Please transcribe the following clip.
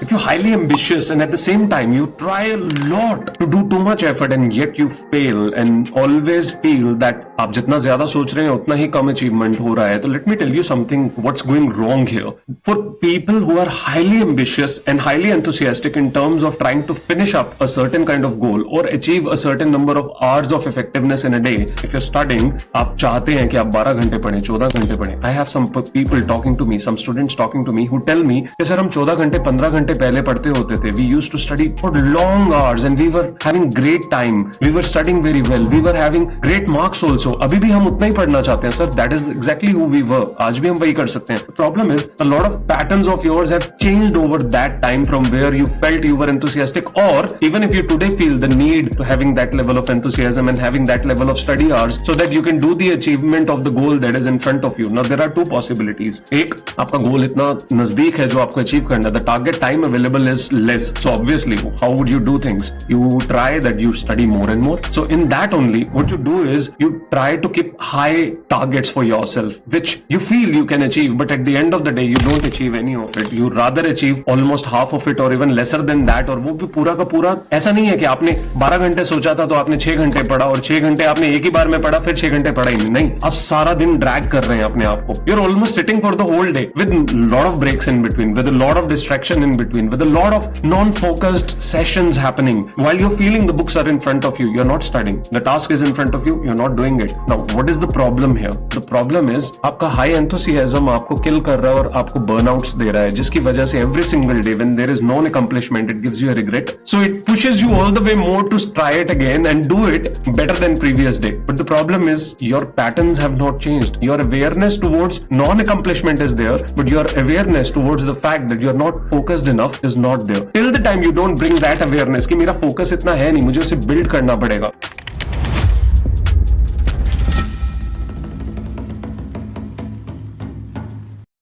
If you're highly ambitious and at the same time you try a lot to do too much effort and yet you fail and always feel that आप जितना ज्यादा सोच रहे हैं उतना ही कम achievement हो रहा है, तो let me tell you something what's going wrong here. For people who are highly ambitious and highly enthusiastic in terms of trying to finish up a certain kind of goal or achieve a certain number of hours of effectiveness in a day, if you're studying, आप चाहते हैं कि आप 12 घंटे पढ़ें, 14 घंटे पढ़ें. I have some people talking to me, some students talking to me who tell me कि सर हम 14 घंटे 15 घंटे पहले पढ़ते होते थे. We used to study for long hours and we were having great time. We were studying very well. We were having great marks also. अभी भी हम उतना ही पढ़ना चाहते हैं sir. That is exactly who we were. आज भी हम वही कर सकते हैं. The problem is a lot of patterns of yours have changed over that time from where you felt you were enthusiastic, or even if you today feel the need to having that level of enthusiasm and having that level of study hours so that you can do the achievement of the goal that is in front of you. Now there are two possibilities. एक, आपका गोल इतना नजदीक है जो आपको achieve करना है. The target time available is less. So obviously, how would you do things? You try that you study more and more. So in that only, what you do is you try to keep high targets for yourself, which you feel you can achieve, but at the end of the day, you don't achieve any of it. You rather achieve almost half of it or even lesser than that. और वो भी पूरा का पूरा ऐसा नहीं है कि आपने 12 घंटे सोचा था तो आपने 6 घंटे पढ़ा और 6 घंटे आपने एक ही बार में पढ़ा, फिर 6 घंटे पढ़ा ही नहीं. आप सारा दिन ड्रैग कर रहे हैं अपने आप को. You're almost sitting for the whole day with lot of breaks in between, with a lot of distraction in between, with a lot of non-focused sessions happening. While you're feeling the books are in front of you, you're not studying. The task is in front of you, you're not doing it. Now, what is the problem here? The problem is आपका high enthusiasm आपको kill कर रहा है और आपको burnouts दे रहा है, जिसकी वजह से every single day when there is no accomplishment, it gives you a regret. So it pushes you all the way more to try it again and do it better than previous day. But the problem is your patterns have not changed. Your awareness towards non-accomplishment is there, but your awareness towards the fact that you're not focused enough is not there. Till the time you don't bring that awareness कि मेरा focus इतना है नहीं, मुझे उसे build करना पड़ेगा.